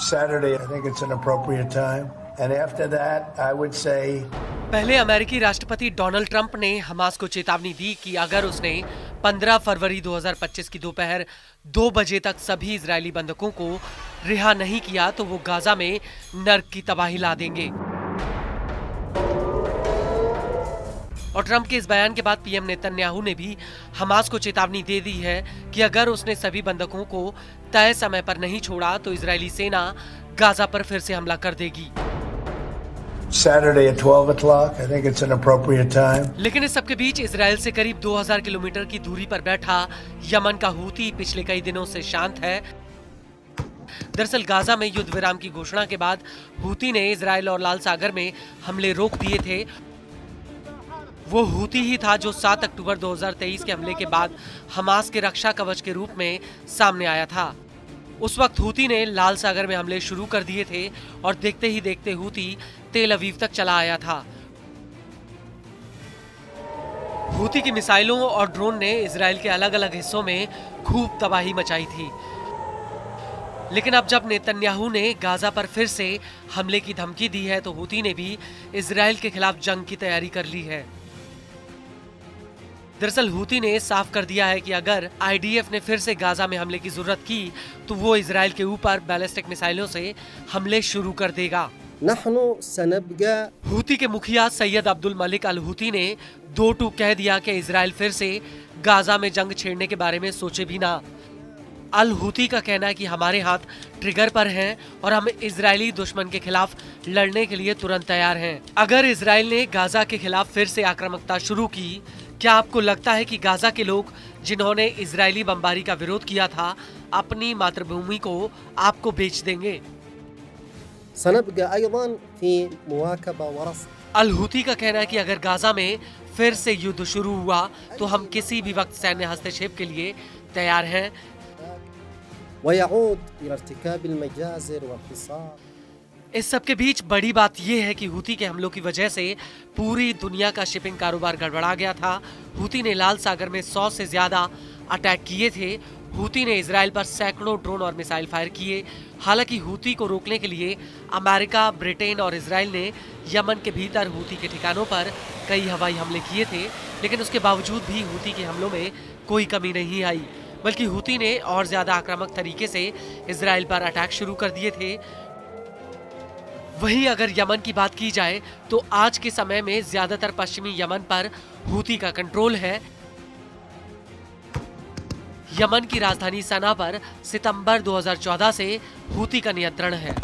Saturday, I think it's an appropriate time. And after that, I would say पहले अमेरिकी राष्ट्रपति Donald Trump ने Hamas को चेतावनी दी कि अगर उसने 15 फरवरी 2025 की दोपहर 2 बजे तक सभी इजरायली बंधकों को रिहा नहीं किया तो वो गाजा में नर्क की तबाही ला देंगे। और ट्रंप के इस बयान के बाद पीएम नेतन्याहू ने भी हमास को चेतावनी दे दी है कि अगर उसने सभी बंधकों को तय समय पर नहीं छोड़ा तो इजरायली सेना गाजा पर फिर से हमला कर देगी। Saturday at 12 o'clock, I think it's an appropriate time. लेकिन इस सबके बीच इजरायल से करीब 2000 किलोमीटर की दूरी पर बैठा यमन का हूती पिछले कई दिनों से शांत है। दरअसल गाजा में युद्ध विराम की घोषणा के बाद हूती ने इजरायल और लाल सागर में हमले रोक दिए थे। वो हूती ही था जो 7 अक्टूबर 2023 के हमले के बाद हमास के रक्षा कवच के रूप में सामने आया था। उस वक्त हूती ने लाल सागर में हमले शुरू कर दिए थे और देखते ही देखते हूती तेल अवीव तक चला आया था। हूती की मिसाइलों और ड्रोन ने इजरायल के अलग अलग हिस्सों में खूब तबाही मचाई थी। लेकिन अब जब नेतन्याहू ने गाजा पर फिर से हमले की धमकी दी है तो हूती ने भी इजरायल के खिलाफ जंग की तैयारी कर ली है। दरअसल हूती ने साफ कर दिया है कि अगर आईडीएफ ने फिर से गाजा में हमले की जरूरत की तो वो इजरायल के ऊपर बैलिस्टिक मिसाइलों से हमले शुरू कर देगा। हूती के मुखिया सैयद अब्दुल मलिक अल हूती ने 2 टूक कह दिया कि इजरायल फिर से गाजा में जंग छेड़ने के बारे में सोचे भी ना। अल हूती का कहना है कि हमारे हाथ ट्रिगर पर हैं और हम इजरायली दुश्मन के खिलाफ लड़ने के लिए तुरंत तैयार हैं। अगर इजरायल ने गाजा के खिलाफ फिर से आक्रामकता शुरू की, क्या आपको लगता है कि गाजा के लोग जिन्होंने इजरायली बमबारी का विरोध किया था अपनी मातृभूमि को आपको बेच देंगे? अल हूती का कहना है कि अगर गाजा में फिर से युद्ध शुरू हुआ तो हम किसी भी वक्त सैन्य हस्तक्षेप के लिए तैयार हैं। इस सब के बीच बड़ी बात यह है कि हूती के हमलों की वजह से पूरी दुनिया का शिपिंग कारोबार गड़बड़ा गया था। हूती ने लाल सागर में 100 से ज्यादा अटैक किए थे। हूती ने इजरायल पर सैकड़ों ड्रोन और मिसाइल फायर किए। हालांकि हूती को रोकने के लिए अमेरिका, ब्रिटेन और इजरायल ने यमन के भीतर हूती के ठिकानों पर कई हवाई हमले किए थे, लेकिन उसके बावजूद भी हूती के हमलों में कोई कमी नहीं आई, बल्कि हूती ने और ज्यादा आक्रामक तरीके से इजरायल पर अटैक शुरू कर दिए थे। वहीं अगर यमन की बात की जाए तो आज के समय में ज्यादातर पश्चिमी यमन पर हूती का कंट्रोल है। यमन की राजधानी सना पर सितंबर 2014 से हूती का नियंत्रण है।